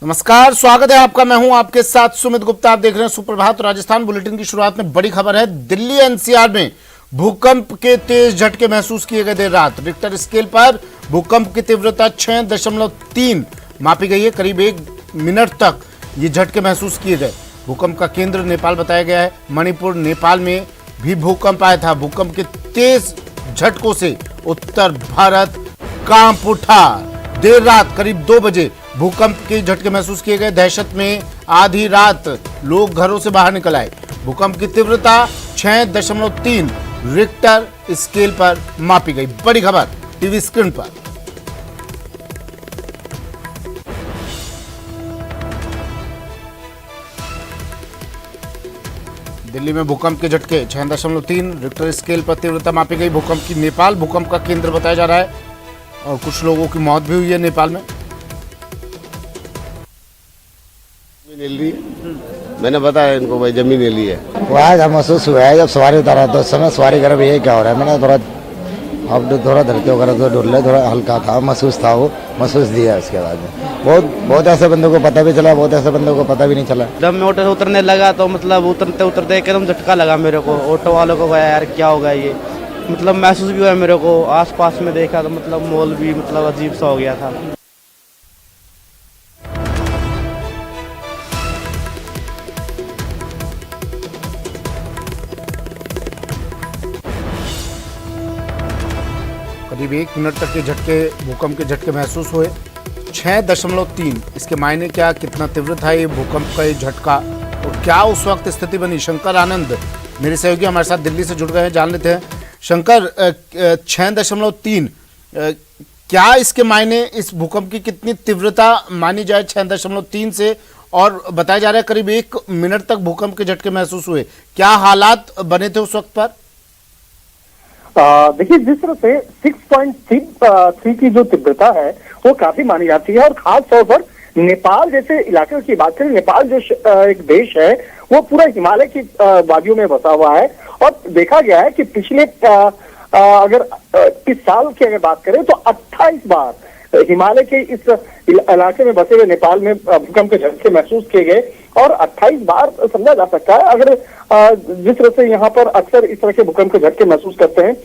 नमस्कार, स्वागत है आपका। मैं हूं आपके साथ सुमित गुप्ता। आप देख रहे हैं सुप्रभात राजस्थान बुलेटिन की शुरुआत में बड़ी खबर है। दिल्ली एनसीआर में भूकंप के तेज झटके महसूस किए गए देर रात। रिक्टर स्केल पर भूकंप की तीव्रता 6.3 मापी गई है। करीब 1 मिनट तक ये झटके महसूस किए गए। भूकंप का केंद्र नेपाल बताया गया है। मणिपुर, नेपाल में भी भूकंप आया था। भूकंप के तेज झटकों से उत्तर भारत कांप उठा। देर रात करीब 2 बजे भूकंप के झटके महसूस किए गए। दहशत में आधी रात लोग घरों से बाहर निकल आए। भूकंप की तीव्रता 6.3 रिक्टर स्केल पर मापी गई। बड़ी खबर टीवी स्क्रीन पर। दिल्ली में भूकंप के झटके 6.3 रिक्टर स्केल पर तीव्रता मापी गई। भूकंप की नेपाल भूकंप का केंद्र बताया जा रहा है और कुछ लोगों की मौत भी हुई है नेपाल में। मैंने बताया इनको भाई जमीन ले ली है। वो आज महसूस हुआ है जब सवारी उतारा तो उस समय सवारी कर ये क्या हो रहा है। मैंने थोड़ा धरती वगैरह तो डुल्ले थोड़ा हल्का था, महसूस था, वो महसूस दिया। उसके बाद में बहुत ऐसे बंदों को पता भी चला, बहुत ऐसे बंदों को पता भी नहीं चला। जब मैं ऑटो से उतरने लगा तो मतलब उतरते एकदम झटका लगा मेरे को। ऑटो वालों को गया यार क्या होगा ये, मतलब महसूस भी हुआ मेरे को। आसपास में देखा तो मतलब माहौल भी मतलब अजीब सा हो गया था। करीब 1 मिनट तक के झटके, भूकंप के झटके महसूस हुए। 6.3 इसके मायने क्या, कितना तीव्र था ये भूकंप का ये झटका और क्या उस वक्त स्थिति बनी। शंकर आनंद मेरे सहयोगी हमारे साथ दिल्ली से जुड़ गए हैं, जान लेते हैं। शंकर, 6.3 क्या इसके मायने, इस भूकंप की कितनी तीव्रता मानी जाए 6.3 से, और बताया जा रहा है करीब 1 मिनट तक भूकंप के झटके महसूस हुए। क्या हालात बने थे उस वक्त पर? देखिए, जिस तरह से 6.3 की जो तीव्रता है वो काफी मानी जाती है, और खास तौर पर नेपाल जैसे इलाके की बात करें। नेपाल जो एक देश है वो पूरा हिमालय की वादियों में बसा हुआ है, और देखा गया है कि पिछले अगर इस साल की अगर बात करें तो 28 बार हिमालय के इस इलाके में बसे हुए नेपाल में भूकंप के झटके महसूस किए गए, और 28 बार समझा जा सकता है। अगर जिस तरह से यहाँ पर अक्सर इस तरह के भूकंप के झटके महसूस करते हैं,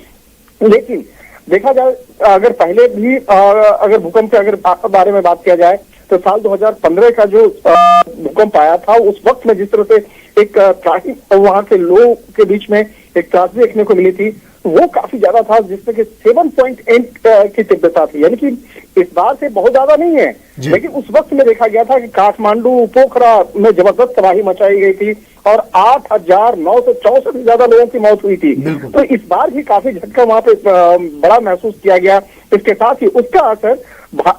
लेकिन देखा जाए अगर पहले भी अगर भूकंप के अगर बारे में बात किया जाए तो साल 2015 का जो भूकंप आया था, उस वक्त में जिस तरह से एक त्राही वहां के लोगों के बीच में एक त्रासदी देखने को मिली थी, वो काफी ज्यादा था, जिसमें कि 7.8 की तीव्रता थी। यानी कि इस बार से बहुत ज्यादा नहीं है, लेकिन उस वक्त में देखा गया था कि काठमांडू, पोखरा में जबरदस्त तबाही मचाई गई थी और 8,964 से ज्यादा लोगों की मौत हुई थी। तो इस बार भी काफी झटका वहां पे बड़ा महसूस किया गया। इसके साथ ही उसका असर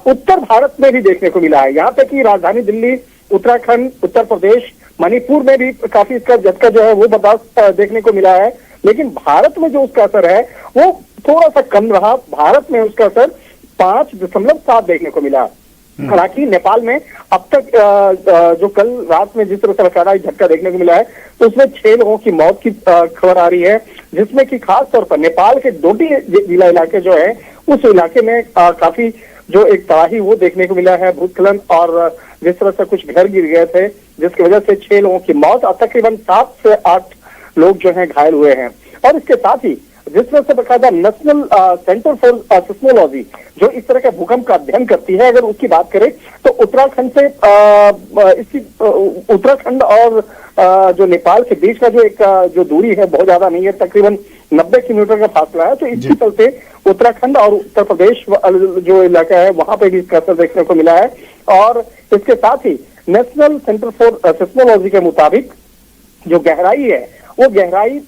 उत्तर भारत में भी देखने को मिला है। यहाँ तक कि राजधानी दिल्ली, उत्तराखंड, उत्तर प्रदेश, मणिपुर में भी काफी इसका झटका जो है वो बर्दाश्त देखने को मिला है। लेकिन भारत में जो उसका असर है वो थोड़ा सा कम रहा। भारत में उसका असर 5.7 देखने को मिला। हालांकि नेपाल में अब तक जो कल रात में जिस तरह से बकायदा झटका देखने को मिला है, तो उसमें 6 लोगों की मौत की खबर आ रही है, जिसमें कि खास तौर पर नेपाल के डोटी जिला इलाके जो है उस इलाके में काफी जो एक तबाही वो देखने को मिला है, भूस्खलन, और जिस तरह से कुछ घर गिर गए थे जिसकी वजह से 6 लोगों की मौत और तकरीबन 7 से 8 लोग जो हैं घायल हुए हैं। और इसके साथ ही जिस तरह से बकायदा नेशनल सेंटर फॉर सिस्मोलॉजी जो इस तरह के भूकंप का अध्ययन करती है, अगर उसकी बात करें तो उत्तराखंड से इसकी उत्तराखंड और जो नेपाल के बीच का जो एक जो दूरी है बहुत ज्यादा नहीं है, तकरीबन 90 किलोमीटर का फासला है। तो इसके चलते उत्तराखंड और उत्तर प्रदेश जो इलाका है वहां पे भी इसका असर देखने को मिला है। और इसके साथ ही नेशनल सेंटर फॉर सिस्मोलॉजी के मुताबिक जो गहराई है वो गहराई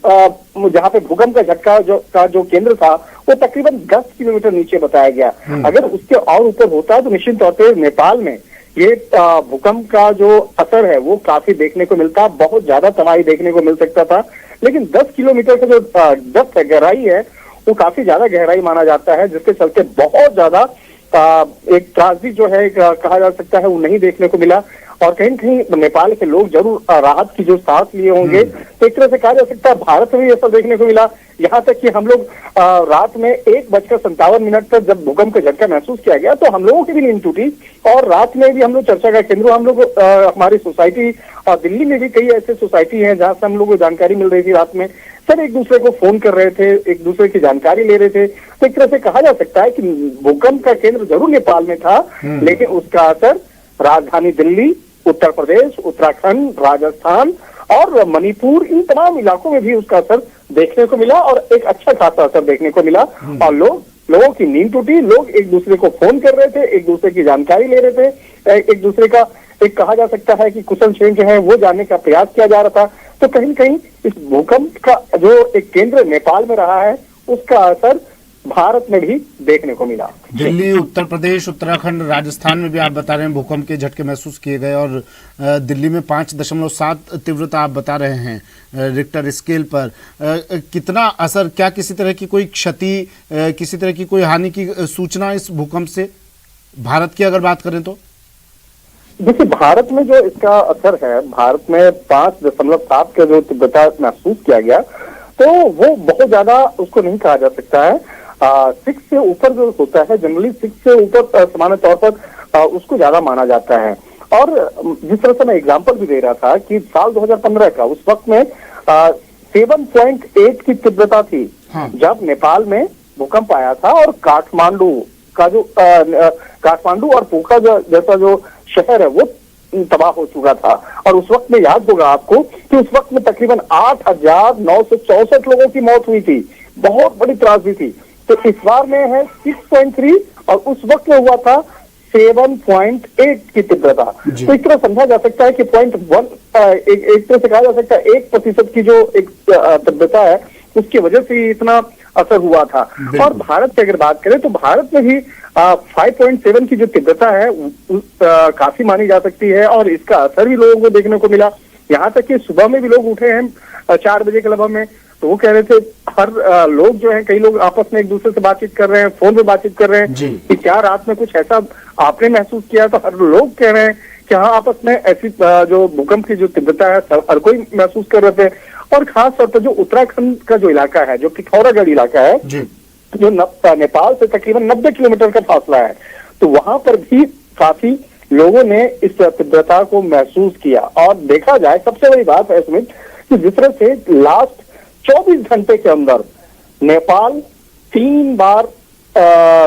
जहाँ पे भूकंप का झटका जो केंद्र था वो तकरीबन 10 किलोमीटर नीचे बताया गया। अगर उसके और ऊपर होता तो निश्चित तौर पर नेपाल में ये भूकंप का जो असर है वो काफी देखने को मिलता, बहुत ज्यादा तबाही देखने को मिल सकता था। लेकिन 10 किलोमीटर का जो डेप्थ है, गहराई है, वो काफी ज्यादा गहराई माना जाता है, जिसके चलते बहुत ज्यादा एक त्रासदी जो है कहा जा सकता है वो नहीं देखने को मिला। और कहीं कहीं नेपाल के लोग जरूर राहत की जो सांस लिए होंगे। तो एक तरह से कहा जा सकता है भारत में भी ऐसा देखने को मिला। यहाँ तक कि हम लोग रात में 1:57 पर जब भूकंप का झटका महसूस किया गया तो हम लोगों की भी नींद टूटी। और रात में भी हम लोग चर्चा का केंद्र, हम लोग हमारी सोसाइटी और दिल्ली में भी कई ऐसे सोसाइटी हैं जहां से हम लोग को जानकारी मिल रही थी। रात में सब एक दूसरे को फोन कर रहे थे, एक दूसरे की जानकारी ले रहे थे। तो एक तरह से कहा जा सकता है कि भूकंप का केंद्र जरूर नेपाल में था, लेकिन उसका असर राजधानी दिल्ली, उत्तर प्रदेश, उत्तराखंड, राजस्थान और मणिपुर, इन तमाम इलाकों में भी उसका असर देखने को मिला और एक अच्छा खासा असर देखने को मिला। और लोगों की नींद टूटी, लोग एक दूसरे को फोन कर रहे थे, एक दूसरे की जानकारी ले रहे थे, एक दूसरे का एक कहा जा सकता है कि कुशल क्षेम जो है वो जानने का प्रयास किया जा रहा था। तो कहीं न कहीं इस भूकंप का जो एक केंद्र नेपाल में रहा है उसका असर भारत में भी देखने को मिला। दिल्ली, उत्तर प्रदेश, उत्तराखंड, राजस्थान में भी आप बता रहे हैं भूकंप के झटके महसूस किए गए और दिल्ली में 5.7 तीव्रता आप बता रहे हैं रिक्टर स्केल पर। कितना असर, क्या किसी तरह की कोई क्षति, किसी तरह की कोई हानि की सूचना इस भूकंप से भारत की अगर बात करें तो? देखिए, भारत में जो इसका असर है, भारत में 5.7 का जो तीव्रता महसूस किया गया तो वो बहुत ज्यादा उसको नहीं कहा जा सकता है। 6 से ऊपर जो होता है जनरली 6 से ऊपर सामान्य तौर पर उसको ज्यादा माना जाता है। और जिस तरह से मैं एग्जांपल भी दे रहा था कि साल 2015 का उस वक्त में 7.8 की तीव्रता थी। हाँ। जब नेपाल में भूकंप आया था और काठमांडू का जो काठमांडू और पोखरा जैसा जो शहर है वो तबाह हो चुका था। और उस वक्त में याद होगा आपको कि उस वक्त में तकरीबन 8,964 लोगों की मौत हुई थी, बहुत बड़ी त्रासदी थी। तो इस बार में है 6.3 और उस वक्त में हुआ था 7.8 की तीव्रता। तो इस तरह समझा जा सकता है कि 0.1 एक तरह से कहा जा सकता है 1% की जो एक तीव्रता है उसकी वजह से इतना असर हुआ था। और भारत की अगर बात करें तो भारत में भी 5.7 की जो तीव्रता है काफी मानी जा सकती है और इसका असर भी लोगों को देखने को मिला। यहाँ तक कि सुबह में भी लोग उठे हैं 4 बजे के लगभग में, तो वो कह रहे थे हर लोग जो है, कई लोग आपस में एक दूसरे से बातचीत कर रहे हैं, फोन पे बातचीत कर रहे हैं कि क्या रात में कुछ ऐसा आपने महसूस किया। तो हर लोग कह रहे हैं कि हाँ, आपस में ऐसी जो भूकंप की जो तीव्रता है हर कोई महसूस कर रहे थे। और खास तौर पर जो उत्तराखंड का जो इलाका है, जो पिथौरागढ़ इलाका है, जो नेपाल से तकरीबन 90 किलोमीटर का फासला है, तो वहां पर भी काफी लोगों ने इस तीव्रता को महसूस किया। और देखा जाए, सबसे बड़ी बात है इसमें कि जिस तरह से लास्ट 24 घंटे के अंदर नेपाल 3 बार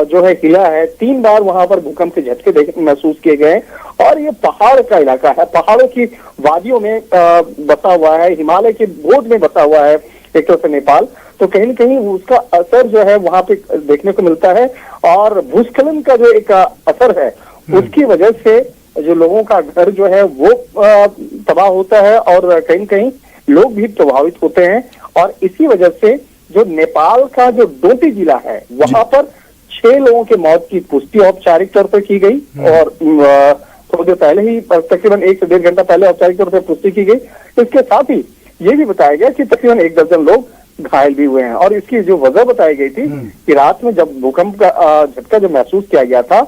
जो है हिला है, 3 बार वहां पर भूकंप के झटके महसूस किए गए। और ये पहाड़ का इलाका है, पहाड़ों की वादियों में बसा हुआ है, हिमालय के गोद में बसा हुआ है एक तरह से नेपाल। तो कहीं न कहीं उसका असर जो है वहां पे देखने को मिलता है। और भूस्खलन का जो एक असर है उसकी वजह से जो लोगों का घर जो है वो तबाह होता है और कहीं न कहीं लोग भी प्रभावित होते हैं। और इसी वजह से जो नेपाल का जो डोटी जिला है वहां पर 6 लोगों के मौत की पुष्टि औपचारिक तौर पर की गई और थोड़ी देर पहले ही, तकरीबन 1 से 1.5 घंटा पहले औपचारिक तौर पर पुष्टि की गई। इसके साथ ही ये भी बताया गया कि तकरीबन 1 दर्जन लोग घायल भी हुए हैं। और इसकी जो वजह बताई गई थी कि रात में जब भूकंप का झटका जो महसूस किया गया था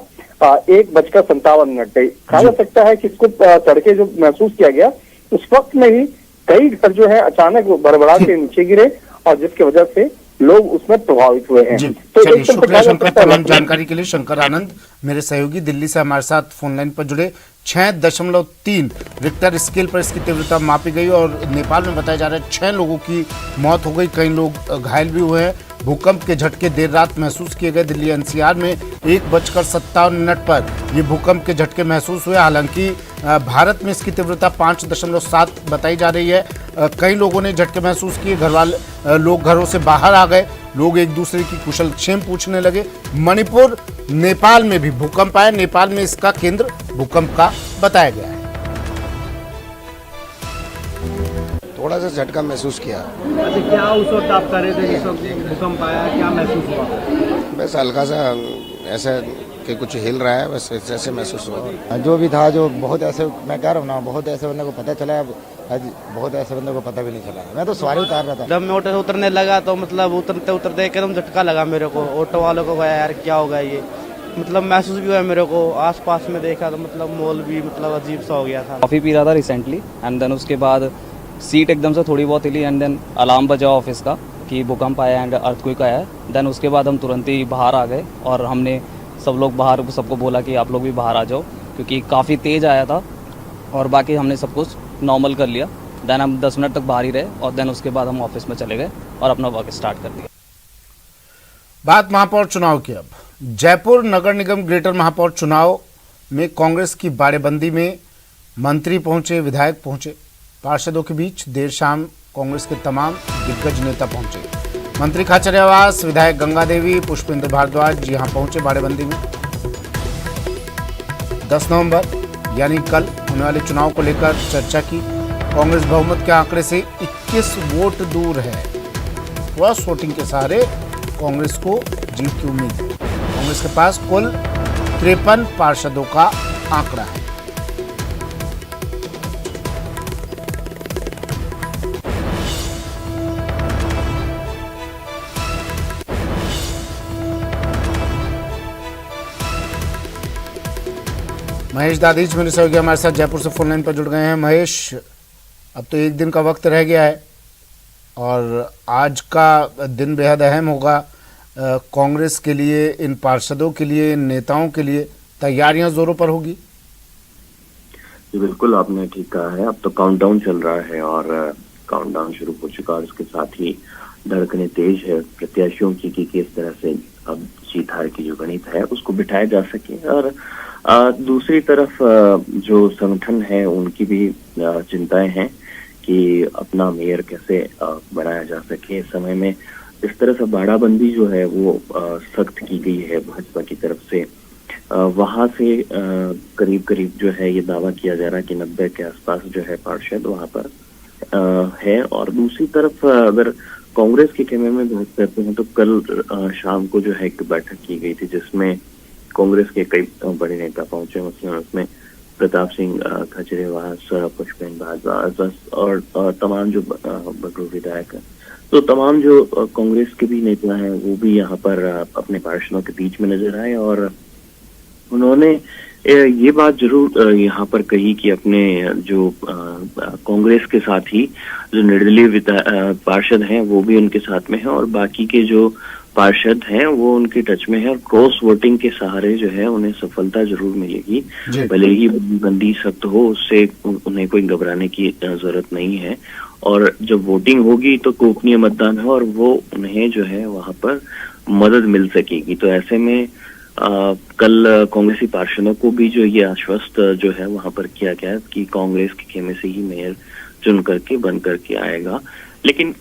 1:57 कहा जा सकता है कि इसको तड़के जो महसूस किया गया उस वक्त में ही कई घर जो है अचानक भरभरा के नीचे गिरे और जिसकी वजह से लोग उसमें प्रभावित हुए हैं। तो चलिए, शुक्रिया शंकर, तमाम जानकारी के लिए। शंकर आनंद मेरे सहयोगी दिल्ली से हमारे साथ फोन लाइन पर जुड़े। 6.3 रिक्टर स्केल पर इसकी तीव्रता मापी गई और नेपाल में बताया जा रहा है 6 लोगों की मौत हो गई, कई लोग घायल भी हुए हैं। भूकंप के झटके देर रात महसूस किए गए। दिल्ली एनसीआर में 1:57 पर ये भूकंप के झटके महसूस हुए। हालांकि भारत में इसकी तीव्रता 5.7 बताई जा रही है। कई लोगों ने झटके महसूस किए, लोग घरों से बाहर आ गए, लोग एक दूसरे की कुशल क्षेम पूछने लगे। मणिपुर, नेपाल में भी भूकंप आया, नेपाल में इसका केंद्र भूकंप का बताया गया है। थोड़ा सा झटका महसूस किया। अच्छा, क्या उस वक्त आप कर रहे थे जिस वक्त भूकंप आया, क्या महसूस हुआ? बस हल्का सा ऐसा कि कुछ हिल रहा है, बस ऐसे महसूस हुआ। जो भी था, जो बहुत ऐसे, मैं कह रहा हूँ ना, बहुत ऐसे बंदे को पता चला, आज बहुत ऐसे बंदे को पता भी नहीं चला। मैं तो सवारी उतार रहा था, जब मैं ऑटो से उतरने लगा तो मतलब उतरते उतरते एकदम झटका लगा मेरे को। ऑटो वालों को गया यार क्या होगा ये, मतलब महसूस भी हुआ मेरे को। आसपास में देखा तो मतलब माहौल भी मतलब अजीब सा हो गया था। कॉफ़ी पी रहा था रिसेंटली एंड देन उसके बाद सीट एकदम से थोड़ी बहुत हिली एंड देन अलार्म बजा ऑफिस का कि भूकंप आया एंड अर्थक्वेक आया है। देन उसके बाद हम तुरंत ही बाहर आ गए और हमने सब लोग बाहर सबको बोला कि आप लोग भी बाहर आ जाओ, क्योंकि काफ़ी तेज़ आया था। और बाकी हमने सब कुछ नॉर्मल कर लिया। देन हम 10 मिनट तक बाहर ही रहे और देन उसके बाद हम ऑफिस में चले गए और अपना वर्क स्टार्ट कर दिया। बात महापौर चुनाव की। अब जयपुर नगर निगम ग्रेटर महापौर चुनाव में कांग्रेस की बाड़ेबंदी में मंत्री पहुंचे, विधायक पहुंचे। पार्षदों के बीच देर शाम कांग्रेस के तमाम दिग्गज नेता पहुंचे। मंत्री खाचरियावास, विधायक गंगा देवी, पुष्पेंद्र भारद्वाज यहां पहुंचे बाड़ेबंदी में। 10 नवंबर यानी कल होने वाले चुनाव को लेकर चर्चा की। कांग्रेस बहुमत के आंकड़े से 21 वोट दूर है। क्रॉस वोटिंग के सहारे कांग्रेस को जीत की उम्मीद है। कांग्रेस के पास कुल 53 पार्षदों का आंकड़ा है। महेश दादीज मेरे सहयोगी हमारे साथ जयपुर से फोन लाइन पर जुड़ गए हैं। महेश, अब तो एक दिन का वक्त रह गया है और आज का दिन बेहद अहम होगा कांग्रेस के लिए, इन पार्षदों के लिए, इन नेताओं के लिए। तैयारियां जोरों पर होगी। जी बिल्कुल, आपने ठीक कहा है। अब तो काउंटडाउन चल रहा है और काउंटडाउन शुरू हो चुका है। उसके साथ ही धड़कने तेज है प्रत्याशियों की कि किस तरह से अब जीत हार की जो गणित है उसको बिठाया जा सके। और दूसरी तरफ जो संगठन है उनकी भी चिंताएं हैं कि अपना मेयर कैसे बनाया जा सके। इस समय में इस तरह से बाड़ाबंदी जो है वो सख्त की गई है भाजपा की तरफ से। वहां से करीब करीब जो है ये दावा किया जा रहा है कि 90 के आसपास जो है पार्षद वहां पर है। और दूसरी तरफ अगर कांग्रेस के खेमे में बात करते हैं तो कल शाम को जो है एक बैठक की गई थी जिसमें कांग्रेस के कई बड़े नेता पहुंचे। मसलन उसमें प्रताप सिंह खाचरियावास, पुष्पेंद्र भारद्वाज और तमाम जो बगरू विधायक हैं, तो तमाम जो कांग्रेस के भी नेता हैं वो भी यहाँ पर अपने पार्षदों के बीच में नजर आए। और उन्होंने ये बात जरूर यहाँ पर कही कि अपने जो कांग्रेस के साथ ही जो निर्दलीय पार्षद हैं वो भी उनके साथ में हैं और बाकी के जो पार्षद हैं वो उनके टच में है और क्रॉस वोटिंग के सहारे जो है उन्हें सफलता जरूर मिलेगी। भले ही बंदी सख्त हो, उससे उन्हें कोई घबराने की जरूरत नहीं है। और जब वोटिंग होगी तो गोपनीय मतदान है और वो उन्हें जो है वहां पर मदद मिल सकेगी। तो ऐसे में कल कांग्रेसी पार्षदों को भी जो ये आश्वस्त जो है वहां पर किया गया कि कांग्रेस के खेमे से ही मेयर चुन करके बन करके आएगा। लेकिन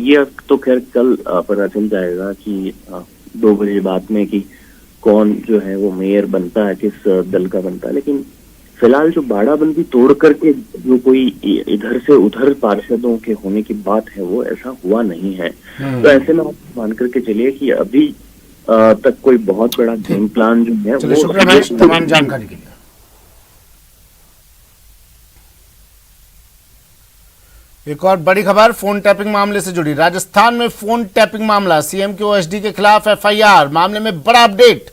ये तो खैर कल पता चल जाएगा कि 2 बजे बाद में कि कौन जो है वो मेयर बनता है, किस दल का बनता है। लेकिन फिलहाल जो बाड़ाबंदी तोड़ करके जो कोई इधर से उधर पार्षदों के होने की बात है वो ऐसा हुआ नहीं है। तो ऐसे में आप मान करके चलिए कि अभी तक कोई बहुत बड़ा गेम प्लान जो है वो शुक्रिया तमाम जानकारी के लिए। एक और बड़ी खबर फोन टैपिंग मामले से जुड़ी। राजस्थान में फोन टैपिंग मामला, सीएम के ओएसडी के खिलाफ एफआईआर। मामले में बड़ा अपडेट।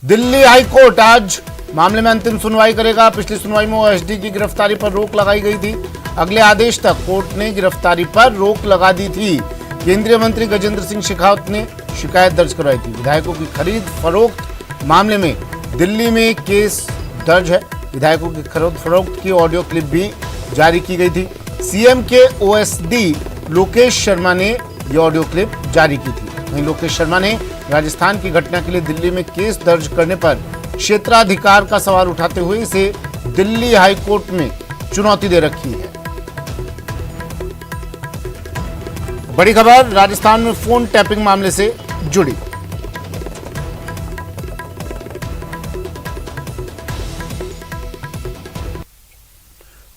दिल्ली हाई कोर्ट आज मामले में अंतिम सुनवाई करेगा। पिछली सुनवाई में ओएसडी की गिरफ्तारी पर रोक लगाई गई थी। अगले आदेश तक कोर्ट ने गिरफ्तारी पर रोक लगा दी थी। केंद्रीय मंत्री गजेंद्र सिंह शेखावत ने शिकायत दर्ज करवाई थी। विधायकों की खरीद फरोख्त मामले में दिल्ली में केस दर्ज है। विधायकों की खरीद फरोख्त की ऑडियो क्लिप भी जारी की गई थी। सीएम के ओएसडी लोकेश शर्मा ने यह ऑडियो क्लिप जारी की थी। वहीं लोकेश शर्मा ने राजस्थान की घटना के लिए दिल्ली में केस दर्ज करने पर क्षेत्राधिकार का सवाल उठाते हुए इसे दिल्ली हाई कोर्ट में चुनौती दे रखी है। बड़ी खबर राजस्थान में फोन टैपिंग मामले से जुड़ी।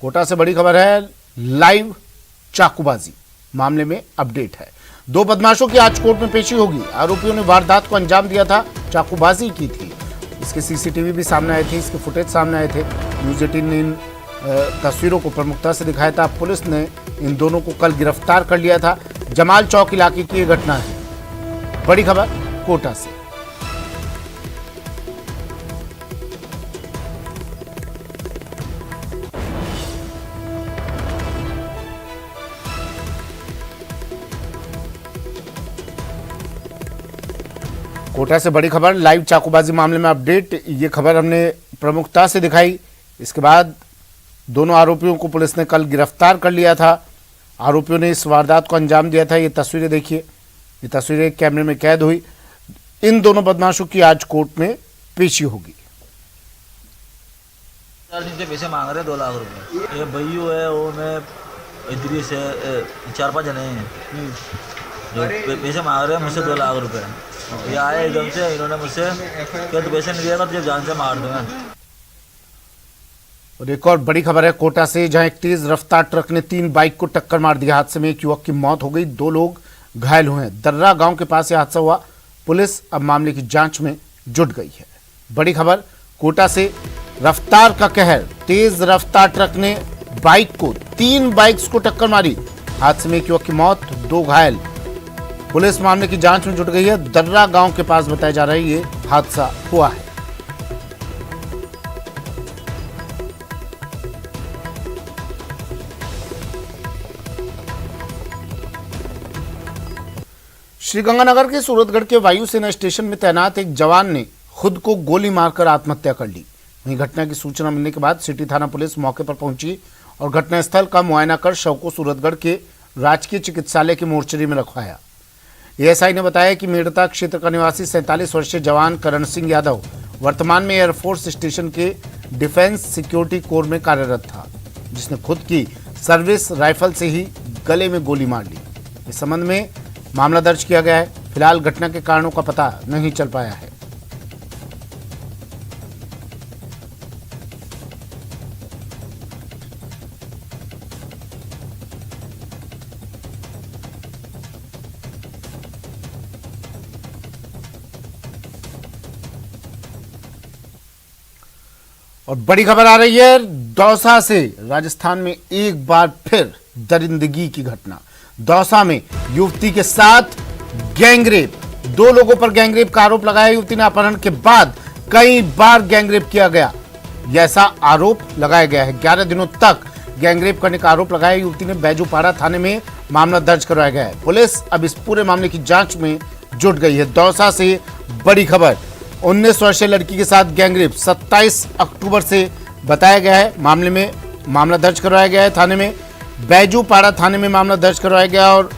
कोटा से बड़ी खबर है। लाइव चाकूबाजी मामले में अपडेट है। 2 बदमाशों की आज कोर्ट में पेशी होगी। आरोपियों ने वारदात को अंजाम दिया था, चाकूबाजी की थी। इसके सीसीटीवी भी सामने आए थे, इसके फुटेज सामने आए थे। न्यूज 18 ने इन तस्वीरों को प्रमुखता से दिखाया था। पुलिस ने इन दोनों को कल गिरफ्तार कर लिया था। जमाल चौक इलाके की यह घटना है। बड़ी खबर कोटा से। कोटा से बड़ी खबर, लाइव चाकूबाजी मामले में अपडेट। ये खबर हमने प्रमुखता से दिखाई। इसके बाद दोनों आरोपियों को पुलिस ने कल गिरफ्तार कर लिया था। आरोपियों ने इस वारदात को अंजाम दिया था। ये तस्वीरें देखिए, ये तस्वीरें कैमरे में कैद हुई। इन दोनों बदमाशों की आज कोर्ट में पेशी होगी। जिनसे पैसे मांग रहे 2 लाख रुपए। ये भैयू है, वो मैं इदरीस है, 4-5 जने हैं जो पैसे मांग रहे हैं मुझसे 2 लाख रुपए। ये आए एकदम से, इन्होंने मुझसे क्या तो पैसे नहीं दिएगा तो जान से मार दूंगा। और एक और बड़ी खबर है कोटा से, जहां एक तेज रफ्तार ट्रक ने 3 बाइक को टक्कर मार दिया। हादसे में एक युवक की मौत हो गई, 2 लोग घायल हुए हैं। दर्रा गांव के पास यह हादसा हुआ। पुलिस अब मामले की जांच में जुट गई है। बड़ी खबर कोटा से, रफ्तार का कहर, तेज रफ्तार ट्रक ने बाइक को 3 बाइक्स को टक्कर मारी। हादसे में एक युवक की मौत, 2 घायल। पुलिस मामले की जांच में जुट गई है। दर्रा गांव के पास बताया जा रहा है ये हादसा हुआ है। श्रीगंगानगर के सूरतगढ़ के वायुसेना स्टेशन में तैनात एक जवान ने खुद को गोली मारकर आत्महत्या कर ली। वहीं घटना की सूचना मिलने के बाद सिटी थाना पुलिस मौके पर पहुंची और घटनास्थल का मुआयना कर शव को सूरतगढ़ के राजकीय चिकित्सालय की मोर्चरी में रखवाया। एएसआई ने बताया कि मेड़ता क्षेत्र का निवासी 47 वर्षीय जवान करण सिंह यादव वर्तमान में एयरफोर्स स्टेशन के डिफेंस सिक्योरिटी कोर में कार्यरत था, जिसने खुद की सर्विस राइफल से ही गले में गोली मार ली। इस संबंध में मामला दर्ज किया गया है। फिलहाल घटना के कारणों का पता नहीं चल पाया है। और बड़ी खबर आ रही है दौसा से। राजस्थान में एक बार फिर दरिंदगी की घटना। दौसा में युवती के साथ गैंगरेप, 2 लोगों पर गैंगरेप का आरोप लगाया। युवती ने अपहरण के बाद कई बार गैंगरेप किया गया, ऐसा आरोप लगाया गया है। 11 दिनों तक गैंगरेप करने का आरोप लगाया। युवती ने बैजूपाड़ा थाने में मामला दर्ज करवाया गया है। पुलिस अब इस पूरे मामले की जांच में जुट गई है। दौसा से बड़ी खबर, 19 वर्षीय लड़की के साथ गैंगरेप 27 अक्टूबर से बताया गया है। मामले में मामला दर्ज करवाया गया है थाने में, बैजूपाड़ा थाने में मामला दर्ज करवाया गया और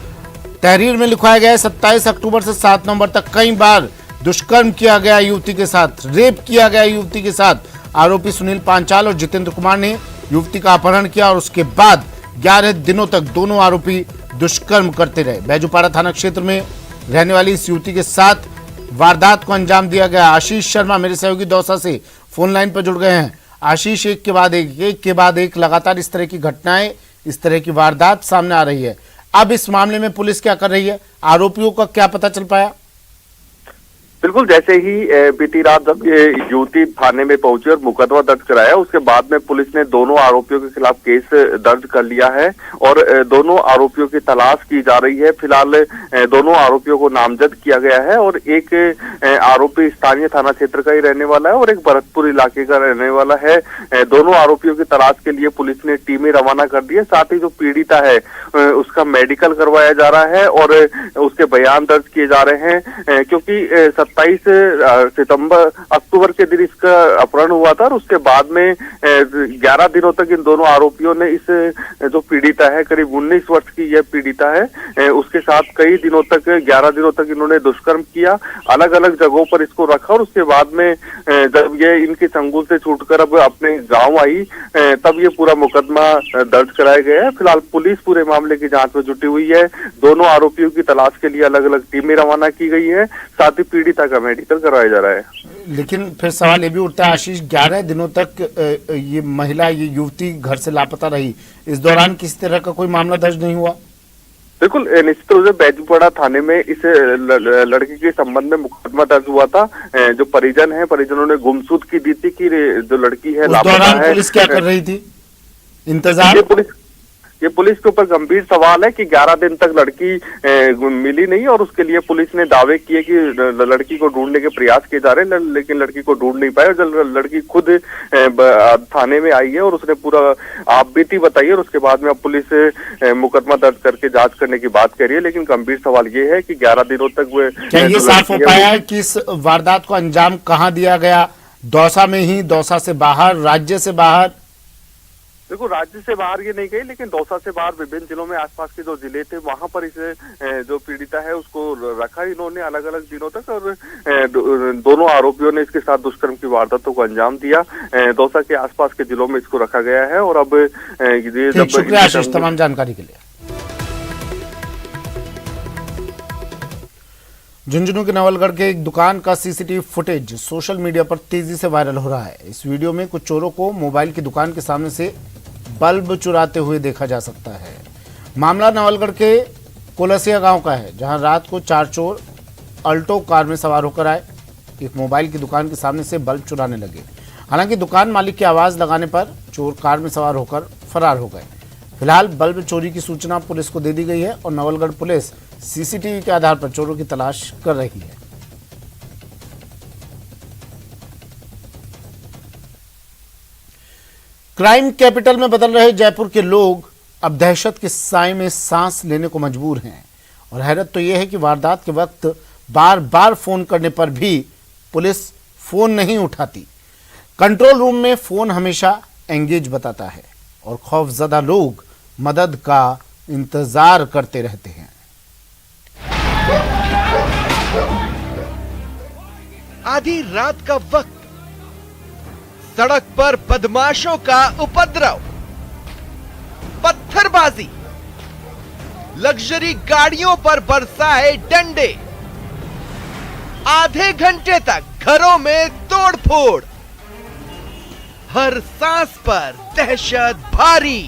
तहरीर में लिखवाया गया है 27 अक्टूबर से 7 नवंबर तक कई बार दुष्कर्म किया गया युवती के साथ, रेप किया गया युवती के साथ। आरोपी सुनील पांचाल और जितेंद्र कुमार ने युवती का अपहरण किया और उसके बाद 11 दिनों तक दोनों आरोपी दुष्कर्म करते रहे। बैजूपाड़ा थाना क्षेत्र में रहने वाली इस युवती के साथ वारदात को अंजाम दिया गया। आशीष शर्मा मेरे सहयोगी दौसा से फोन लाइन पर जुड़ गए हैं। आशीष, एक के बाद एक लगातार इस तरह की घटनाएं, इस तरह की वारदात सामने आ रही है। अब इस मामले में पुलिस क्या कर रही है? आरोपियों का क्या पता चल पाया? बिल्कुल, जैसे ही बीती रात जब ये युवती थाने में पहुंची और मुकदमा दर्ज कराया, उसके बाद में पुलिस ने दोनों आरोपियों के खिलाफ केस दर्ज कर लिया है और दोनों आरोपियों की तलाश की जा रही है। फिलहाल दोनों आरोपियों को नामजद किया गया है और एक आरोपी स्थानीय थाना क्षेत्र का ही रहने वाला है और एक भरतपुर इलाके का रहने वाला है। दोनों आरोपियों की तलाश के लिए पुलिस ने टीमें रवाना कर दी है। साथ ही जो पीड़िता है उसका मेडिकल करवाया जा रहा है और उसके बयान दर्ज किए जा रहे हैं, क्योंकि 27 अक्टूबर के दिन इसका अपहरण हुआ था और उसके बाद में 11 दिनों तक इन दोनों आरोपियों ने इस जो पीड़िता है, करीब 19 वर्ष की यह पीड़िता है, उसके साथ कई दिनों तक 11 दिनों तक इन्होंने दुष्कर्म किया। अलग अलग जगहों पर इसको रखा और उसके बाद में जब ये इनके चंगुल से छूटकर अब अपने गांव आई, तब ये पूरा मुकदमा दर्ज कराया गया है। फिलहाल पुलिस पूरे मामले की जांच में जुटी हुई है। दोनों आरोपियों की तलाश के लिए अलग अलग टीमें रवाना की गई है। साथ ही पीड़िता का मेडिकल करवाया जा रहा है। लेकिन फिर सवाल ये भी उठता है आशीष, 11 दिनों तक ये महिला, ये युवती घर से लापता रही, इस दौरान किसी तरह का कोई मामला दर्ज नहीं हुआ? बिल्कुल, निश्चित रूप से बैजूपाड़ा थाने में इस लड़की के संबंध में मुकदमा दर्ज हुआ था। जो परिजन है, परिजनों ने गुमशुदगी दी थी कि जो लड़की है लापता है। पुलिस क्या कर रही थी? इंतजार? ये पुलिस के ऊपर गंभीर सवाल है कि 11 दिन तक लड़की मिली नहीं और उसके लिए पुलिस ने दावे किए कि लड़की को ढूंढने के प्रयास किए जा रहे हैं, लेकिन लड़की को ढूंढ नहीं पाए। और जब लड़की खुद थाने में आई है और उसने पूरा आप बीती बताई है और उसके बाद में अब पुलिस मुकदमा दर्ज करके जांच करने की बात कर रही है। लेकिन गंभीर सवाल ये है कि 11 दिनों तक क्या ये साफ हो पाया है कि इस वारदात को अंजाम कहां दिया गया? दौसा में ही, दौसा से बाहर, राज्य से बाहर? देखो, राज्य से बाहर ये नहीं गई, लेकिन दौसा से बाहर विभिन्न जिलों में आसपास के जो जिले थे वहां पर इसे जो पीड़िता है उसको रखा इन्होंने अलग अलग दिनों तक और दोनों आरोपियों ने इसके साथ दुष्कर्म की वारदातों को अंजाम दिया। दौसा के आसपास के जिलों में इसको रखा गया है और अब ये जब शुक्रिया आशीष तमाम जानकारी के लिए। झुंझुनू के नवलगढ़ के एक दुकान का सीसीटीवी फुटेज सोशल मीडिया पर तेजी से वायरल हो रहा है। इस वीडियो में कुछ चोरों को मोबाइल की दुकान के सामने से बल्ब चुराते हुए देखा जा सकता है। मामला नवलगढ़ के कोलसिया गांव का है, जहां रात को 4 चोर अल्टो कार में सवार होकर आए, एक मोबाइल की दुकान के सामने से बल्ब चुराने लगे। हालांकि दुकान मालिक की आवाज लगाने पर चोर कार में सवार होकर फरार हो गए। फिलहाल बल्ब चोरी की सूचना पुलिस को दे दी गई है और नवलगढ़ पुलिस सीसीटीवी के आधार पर चोरों की तलाश कर रही है। क्राइम कैपिटल में बदल रहे जयपुर के लोग अब दहशत के साए में सांस लेने को मजबूर हैं और हैरत तो यह है कि वारदात के वक्त बार बार फोन करने पर भी पुलिस फोन नहीं उठाती। कंट्रोल रूम में फोन हमेशा एंगेज बताता है और खौफजदा लोग मदद का इंतजार करते रहते हैं। आधी रात का वक्त, सड़क पर बदमाशों का उपद्रव, पत्थरबाजी, लग्जरी गाड़ियों पर बरसाए डंडे, आधे घंटे तक घरों में तोड़फोड़, हर सांस पर दहशत भारी,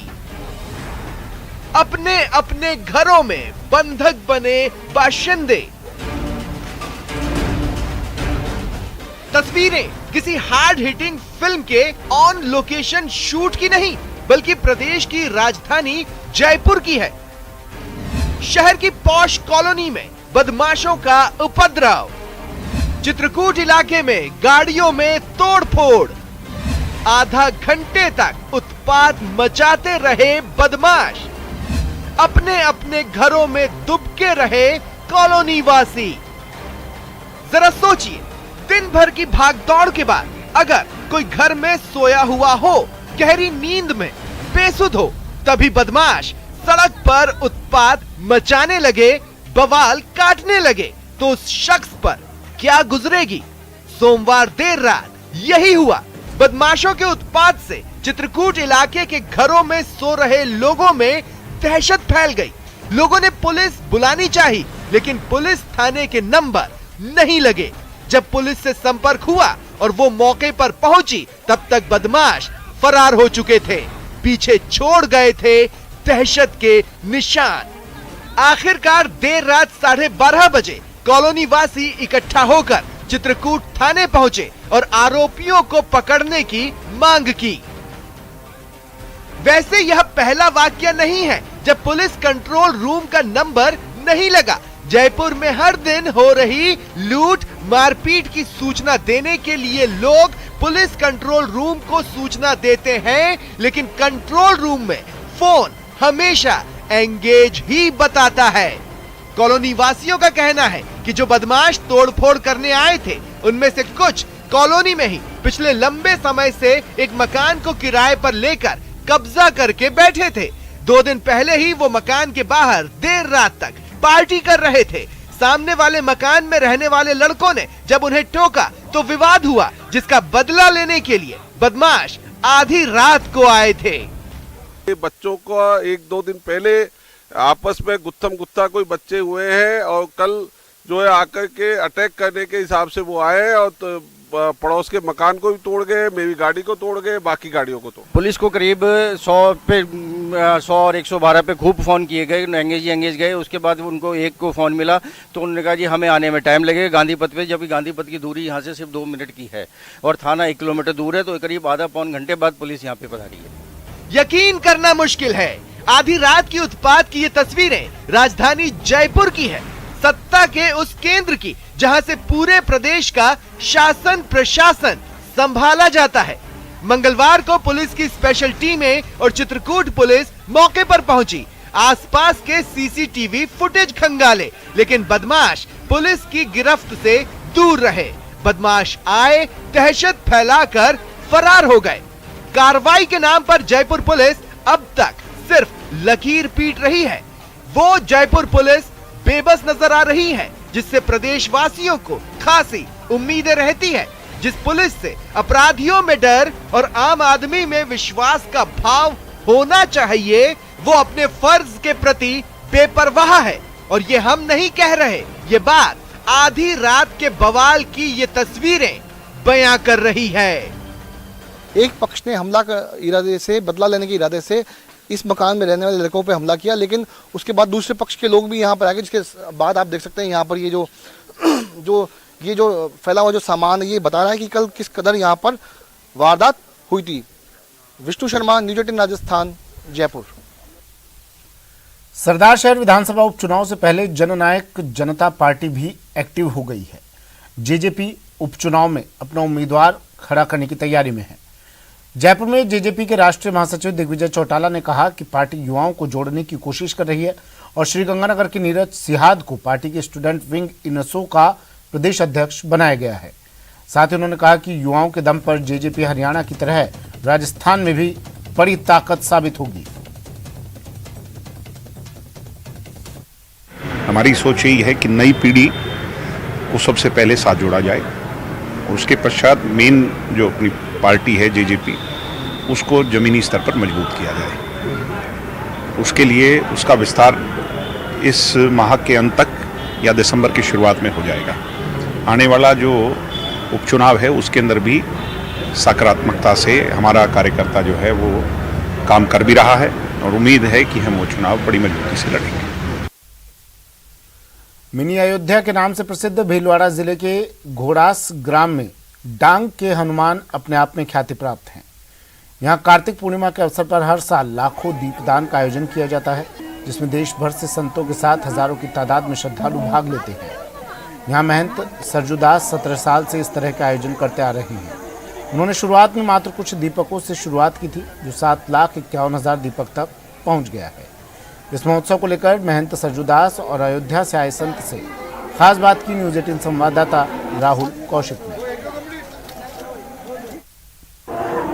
अपने अपने घरों में बंधक बने बाशिंदे। तस्वीरें किसी हार्ड हिटिंग फिल्म के ऑन लोकेशन शूट की नहीं, बल्कि प्रदेश की राजधानी जयपुर की है। शहर की पॉश कॉलोनी में बदमाशों का उपद्रव, चित्रकूट इलाके में गाड़ियों में तोड़फोड़, आधा घंटे तक उत्पात मचाते रहे बदमाश, अपने अपने घरों में दुबके रहे कॉलोनी वासी। जरा सोचिए, दिन भर की भागदौड़ के बाद अगर कोई घर में सोया हुआ हो, गहरी नींद में बेसुध हो, तभी बदमाश सड़क पर उत्पात मचाने लगे, बवाल काटने लगे, तो उस शख्स पर क्या गुजरेगी? सोमवार देर रात यही हुआ। बदमाशों के उत्पात से चित्रकूट इलाके के घरों में सो रहे लोगों में दहशत फैल गई। लोगों ने पुलिस बुलानी चाहिए, लेकिन पुलिस थाने के नंबर नहीं लगे। जब पुलिस से संपर्क हुआ और वो मौके पर पहुंची, तब तक बदमाश फरार हो चुके थे, पीछे छोड़ गए थे दहशत के निशान। आखिरकार देर रात 12:30 बजे कॉलोनी वासी इकट्ठा होकर चित्रकूट थाने पहुंचे और आरोपियों को पकड़ने की मांग की। वैसे यह पहला वाकया नहीं है जब पुलिस कंट्रोल रूम का नंबर नहीं लगा। जयपुर में हर दिन हो रही लूट मारपीट की सूचना देने के लिए लोग पुलिस कंट्रोल रूम को सूचना देते हैं, लेकिन कंट्रोल रूम में फोन हमेशा एंगेज ही बताता है। कॉलोनी वासियों का कहना है कि जो बदमाश तोड़फोड़ करने आए थे, उनमें से कुछ कॉलोनी में ही पिछले लंबे समय से एक मकान को किराए पर लेकर कब्जा करके बैठे थे। 2 दिन पहले ही वो मकान के बाहर देर रात तक पार्टी कर रहे थे। सामने वाले मकान में रहने वाले लड़कों ने जब उन्हें टोका तो विवाद हुआ, जिसका बदला लेने के लिए बदमाश आधी रात को आए थे। बच्चों को 1-2 दिन पहले आपस में गुत्थम गुत्था कोई बच्चे हुए हैं और कल जो है आकर के अटैक करने के हिसाब से वो आए और तो पड़ोस के मकान को भी तोड़ गए, मेरी गाड़ी को तोड़ गए, बाकी गाड़ियों को तोड़। पुलिस को करीब 100 और 112 पे खूब फ़ोन किए गए, एंगेज गए। उसके बाद उनको एक को फ़ोन मिला तो उन्होंने कहा जी हमें आने में टाइम लगेगा गांधीपथ पे, जबकि गांधीपथ की दूरी यहाँ से सिर्फ 2 मिनट की है और थाना 1 किलोमीटर दूर है, तो करीब आधा-पौन घंटे बाद पुलिस यहाँ पे पधारी है। यकीन करना मुश्किल है, आधी रात की उत्पात की ये तस्वीरें राजधानी जयपुर की है, सत्ता के उस केंद्र की जहां से पूरे प्रदेश का शासन प्रशासन संभाला जाता है। मंगलवार को पुलिस की स्पेशल टीमें और चित्रकूट पुलिस मौके पर पहुंची, आसपास के सीसीटीवी फुटेज खंगाले, लेकिन बदमाश पुलिस की गिरफ्त से दूर रहे। बदमाश आए, दहशत फैलाकर फरार हो गए। कार्रवाई के नाम पर जयपुर पुलिस अब तक सिर्फ लकीर पीट रही है। वो जयपुर पुलिस बेबस नजर आ रही है, जिससे प्रदेशवासियों को खासी उम्मीदें रहती है। जिस पुलिस से अपराधियों में डर और आम आदमी में विश्वास का भाव होना चाहिए, वो अपने फर्ज के प्रति बेपरवाह है। और ये हम नहीं कह रहे, ये बात आधी रात के बवाल की ये तस्वीरें बयां कर रही है। एक पक्ष ने हमला का इरादे से, बदला लेने के इरादे से इस मकान में रहने वाले लड़कों पे हमला किया, लेकिन उसके बाद दूसरे पक्ष के लोग भी यहाँ पर आ गए, जिसके बाद आप देख सकते हैं यहाँ पर ये जो फैला हुआ जो सामान है, ये बता रहा है कि कल किस कदर यहाँ पर वारदात हुई थी। विष्णु शर्मा, न्यूज़ 18 राजस्थान, जयपुर। सरदार शहर विधानसभा उपचुनाव से पहले जननायक जनता पार्टी भी एक्टिव हो गई है। जेजेपी उपचुनाव में अपना उम्मीदवार खड़ा करने की तैयारी में है। जयपुर में जेजेपी के राष्ट्रीय महासचिव दिग्विजय चौटाला ने कहा कि पार्टी युवाओं को जोड़ने की कोशिश कर रही है और श्रीगंगानगर के नीरज सिहाद को पार्टी के स्टूडेंट विंग इनसो का प्रदेश अध्यक्ष बनाया गया है। साथ ही उन्होंने कहा कि युवाओं के दम पर जेजेपी हरियाणा की तरह राजस्थान में भी बड़ी ताकत साबित होगी। हमारी सोच यही है कि नई पीढ़ी को सबसे पहले साथ जोड़ा जाए और उसके पश्चात मेन जो अपनी पार्टी है जेजेपी, उसको जमीनी स्तर पर मजबूत किया जाए। उसके लिए उसका विस्तार इस माह के अंत तक या दिसंबर की शुरुआत में हो जाएगा। आने वाला जो उपचुनाव है उसके अंदर भी सकारात्मकता से हमारा कार्यकर्ता जो है वो काम कर भी रहा है और उम्मीद है कि हम वो चुनाव बड़ी मजबूती से लड़ेंगे। मिनी अयोध्या के नाम से प्रसिद्ध भीलवाड़ा जिले के घोड़ास ग्राम में डांग के हनुमान अपने आप में ख्याति प्राप्त हैं। यहाँ कार्तिक पूर्णिमा के अवसर पर हर साल लाखों दीपदान का आयोजन किया जाता है, जिसमें देश भर से संतों के साथ हजारों की तादाद में श्रद्धालु भाग लेते हैं। यहाँ महंत सरजुदास 17 साल से इस तरह के आयोजन करते आ रहे हैं। उन्होंने शुरुआत में मात्र कुछ दीपकों से शुरुआत की थी, जो 7,51,000 दीपक तक पहुँच गया है। इस महोत्सव को लेकर महंत सरजुदास और अयोध्या से आए संत से खास बात की न्यूज़ 18 संवाददाता राहुल कौशिक ने।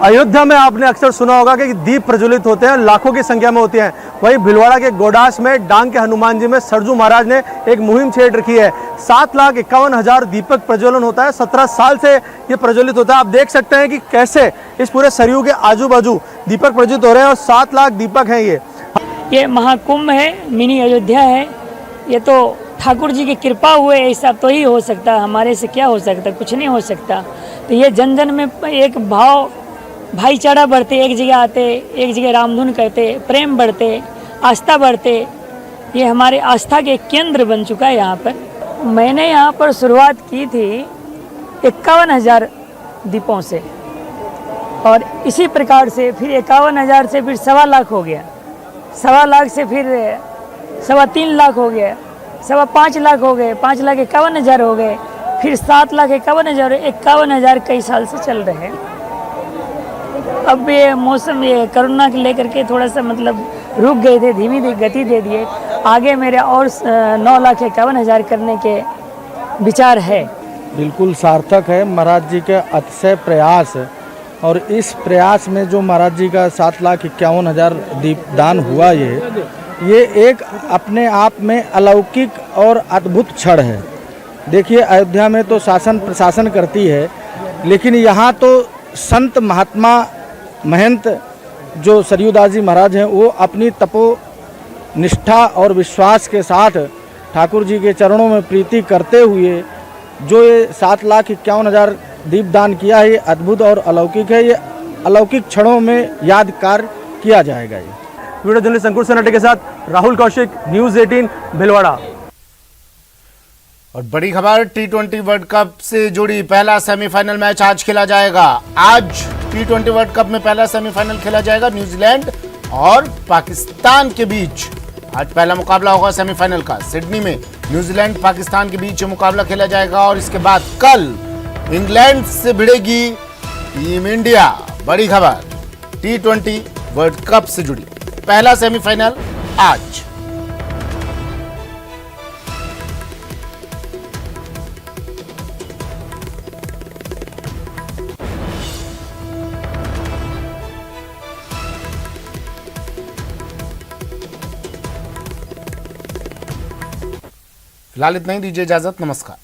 अयोध्या में आपने अक्सर सुना होगा कि दीप प्रज्वलित होते हैं, लाखों की संख्या में होते हैं। वहीं भिलवाड़ा के गोडास में डांग के हनुमान जी में सरजू महाराज ने एक मुहिम छेड़ रखी है। 7,51,000 दीपक प्रज्वलन होता है, 17 साल से ये प्रज्वलित होता है। आप देख सकते हैं कि कैसे इस पूरे सरयू के आजू बाजू दीपक प्रज्वलित हो रहे हैं और 7 लाख दीपक हैं। ये महाकुंभ है, मिनी अयोध्या है। ये तो ठाकुर जी की कृपा हुए ऐसा तो ही हो सकता है, हमारे से क्या हो सकता, कुछ नहीं हो सकता। तो ये जन जन में एक भाव भाईचारा बढ़ते, एक जगह आते, एक जगह रामधुन करते, प्रेम बढ़ते, आस्था बढ़ते। ये हमारे आस्था के केंद्र बन चुका है यहाँ पर। मैंने यहाँ पर शुरुआत की थी 51,000 दीपों से और इसी प्रकार से फिर 51,000 से फिर 1.25 लाख हो गया, 1.25 लाख से फिर 3.25 लाख हो गया, 5.25 लाख हो गए, 5,51,000 हो गए, फिर 7,51,000, 51,000 कई साल से चल रहे हैं। अब ये मौसम ये कोरोना के लेकर के थोड़ा सा मतलब रुक गए थे, धीमी गति दे दिए। आगे मेरे और 9,51,000 करने के विचार है। बिल्कुल सार्थक है महाराज जी के अतिशय प्रयास, और इस प्रयास में जो महाराज जी का 7,51,000 दीपदान हुआ, ये एक अपने आप में अलौकिक और अद्भुत क्षण है। देखिए अयोध्या में तो शासन प्रशासन करती है, लेकिन यहाँ तो संत महात्मा महंत जो सरयूदास जी महाराज हैं, वो अपनी तपो निष्ठा और विश्वास के साथ ठाकुर जी के चरणों में प्रीति करते हुए जो ये 7,51,000 दीपदान किया है, ये अद्भुत और अलौकिक है। ये अलौकिक क्षणों में यादगार किया जाएगा। ये वीडियो जर्नलिस्ट अंकुर सनाटे के साथ राहुल कौशिक, न्यूज़ 18 भिलवाड़ा। और बड़ी खबर, T20 वर्ल्ड कप से जुड़ी पहला सेमीफाइनल मैच आज खेला जाएगा। आज T20 वर्ल्ड कप में पहला सेमीफाइनल खेला जाएगा। न्यूजीलैंड और पाकिस्तान के बीच आज पहला मुकाबला होगा सेमीफाइनल का। सिडनी में न्यूजीलैंड पाकिस्तान के बीच मुकाबला खेला जाएगा और इसके बाद कल इंग्लैंड से भिड़ेगी टीम इंडिया। बड़ी खबर T20 वर्ल्ड कप से जुड़ी, पहला सेमीफाइनल आज। फिलहाल इतना ही, दीजिए इजाजत, नमस्कार।